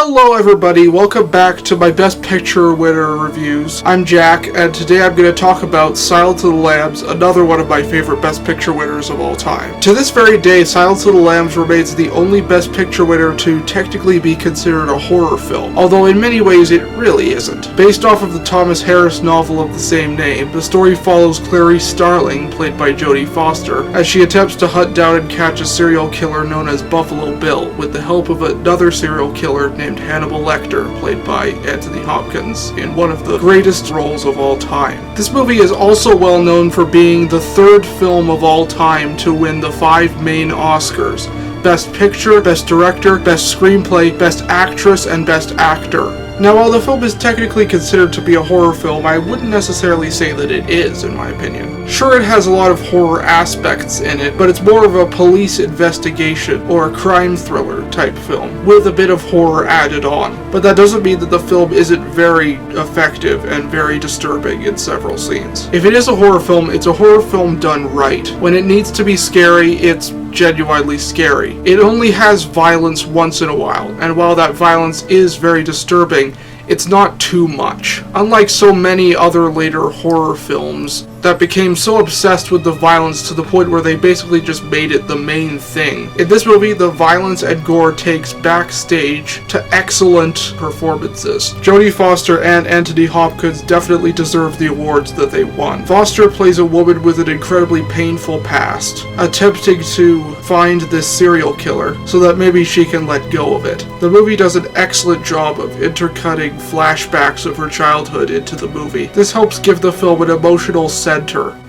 Hello everybody, welcome back to my Best Picture winner reviews. I'm Jack, and today I'm going to talk about Silence of the Lambs, another one of my favorite Best Picture winners of all time. To this very day, Silence of the Lambs remains the only Best Picture winner to technically be considered a horror film, although in many ways it really isn't. Based off of the Thomas Harris novel of the same name, the story follows Clarice Starling, played by Jodie Foster, as she attempts to hunt down and catch a serial killer known as Buffalo Bill, with the help of another serial killer named Hannibal Lecter, played by Anthony Hopkins, in one of the greatest roles of all time. This movie is also well known for being the third film of all time to win the 5 main Oscars: Best Picture, Best Director, Best Screenplay, Best Actress, and Best Actor. Now, while the film is technically considered to be a horror film, I wouldn't necessarily say that it is, in my opinion. Sure, it has a lot of horror aspects in it, but it's more of a police investigation or a crime thriller type film, with a bit of horror added on. But that doesn't mean that the film isn't very effective and very disturbing in several scenes. If it is a horror film, it's a horror film done right. When it needs to be scary, it's genuinely scary. It only has violence once in a while, and while that violence is very disturbing, it's not too much. Unlike so many other later horror films that became so obsessed with the violence to the point where they basically just made it the main thing. In this movie, the violence and gore takes backstage to excellent performances. Jodie Foster and Anthony Hopkins definitely deserve the awards that they won. Foster plays a woman with an incredibly painful past, attempting to find this serial killer so that maybe she can let go of it. The movie does an excellent job of intercutting flashbacks of her childhood into the movie. This helps give the film an emotional center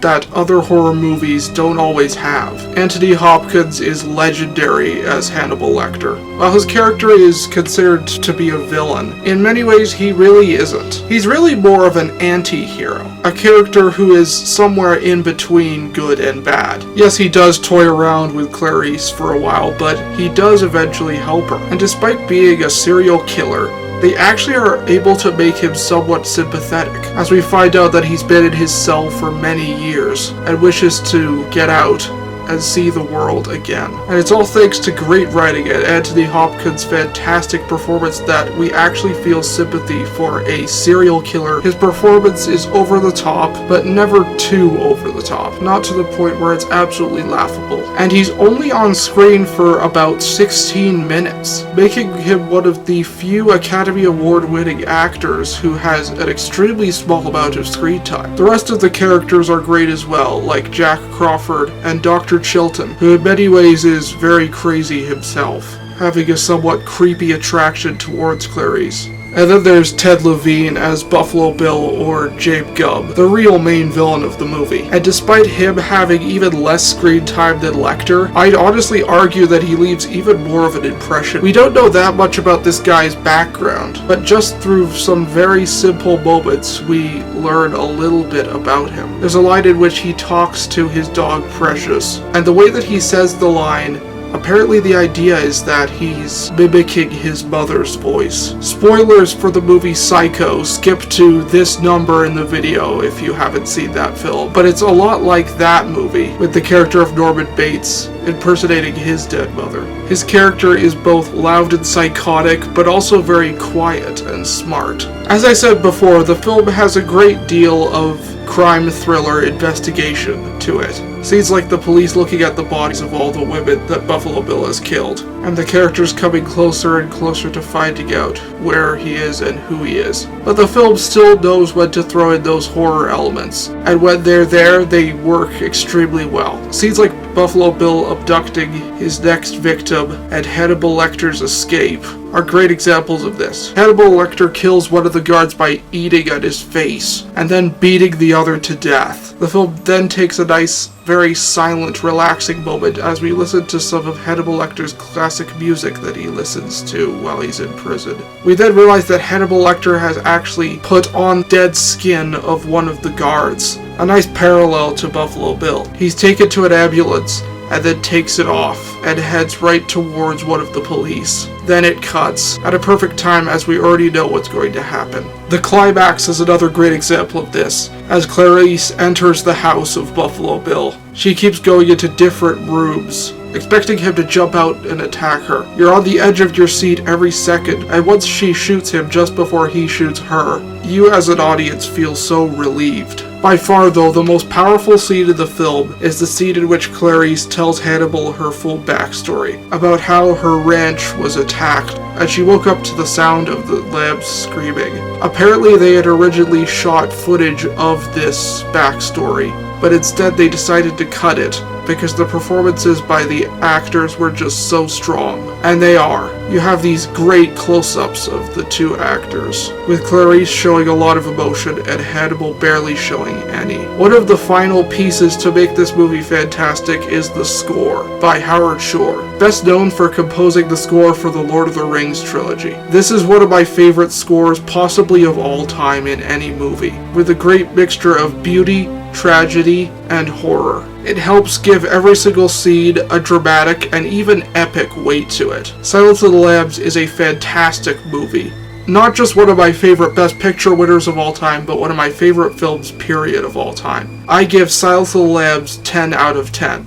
that other horror movies don't always have. Anthony Hopkins is legendary as Hannibal Lecter. While his character is considered to be a villain, in many ways he really isn't. He's really more of an anti-hero, a character who is somewhere in between good and bad. Yes, he does toy around with Clarice for a while, but he does eventually help her. And despite being a serial killer, they actually are able to make him somewhat sympathetic, as we find out that he's been in his cell for many years and wishes to get out and see the world again. And it's all thanks to great writing and Anthony Hopkins' fantastic performance that we actually feel sympathy for a serial killer. His performance is over the top, but never too over the top. Not to the point where it's absolutely laughable. And he's only on screen for about 16 minutes, making him one of the few Academy Award-winning actors who has an extremely small amount of screen time. The rest of the characters are great as well, like Jack Crawford and Dr. Chilton, who in many ways is very crazy himself, having a somewhat creepy attraction towards Clarice. And then there's Ted Levine as Buffalo Bill, or Jabe Gubb, the real main villain of the movie. And despite him having even less screen time than Lecter, I'd honestly argue that he leaves even more of an impression. We don't know that much about this guy's background, but just through some very simple moments, we learn a little bit about him. There's a line in which he talks to his dog Precious, and the way that he says the line, apparently the idea is that he's mimicking his mother's voice. Spoilers for the movie Psycho, skip to this number in the video if you haven't seen that film. But it's a lot like that movie, with the character of Norman Bates impersonating his dead mother. His character is both loud and psychotic, but also very quiet and smart. As I said before, the film has a great deal of crime thriller investigation to it. Scenes like the police looking at the bodies of all the women that Buffalo Bill has killed, and the characters coming closer and closer to finding out where he is and who he is. But the film still knows when to throw in those horror elements, and when they're there, they work extremely well. Scenes like Buffalo Bill abducting his next victim and Hannibal Lecter's escape are great examples of this. Hannibal Lecter kills one of the guards by eating at his face, and then beating the other to death. The film then takes a nice, very silent, relaxing moment as we listen to some of Hannibal Lecter's classic music that he listens to while he's in prison. We then realize that Hannibal Lecter has actually put on dead skin of one of the guards, a nice parallel to Buffalo Bill. He's taken to an ambulance and then takes it off and heads right towards one of the police. Then it cuts at a perfect time as we already know what's going to happen. The climax is another great example of this, as Clarice enters the house of Buffalo Bill. She keeps going into different rooms expecting him to jump out and attack her. You're on the edge of your seat every second, and once she shoots him just before he shoots her, you as an audience feel so relieved. By far, though, the most powerful scene in the film is the scene in which Clarice tells Hannibal her full backstory about how her ranch was attacked and she woke up to the sound of the lambs screaming. Apparently, they had originally shot footage of this backstory, but instead they decided to cut it because the performances by the actors were just so strong. And they are. You have these great close-ups of the two actors, with Clarice showing a lot of emotion and Hannibal barely showing any. One of the final pieces to make this movie fantastic is the score by Howard Shore, best known for composing the score for the Lord of the Rings trilogy. This is one of my favorite scores possibly of all time in any movie, with a great mixture of beauty, tragedy, and horror. It helps give every single scene a dramatic and even epic weight to it. Silence of the Lambs is a fantastic movie. Not just one of my favorite Best Picture winners of all time, but one of my favorite films, period, of all time. I give Silence of the Lambs 10 out of 10.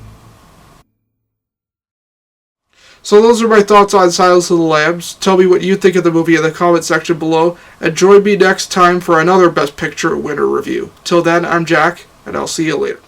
So those are my thoughts on Silence of the Lambs. Tell me what you think of the movie in the comment section below, and join me next time for another Best Picture winner review. Till then, I'm Jack, and I'll see you later.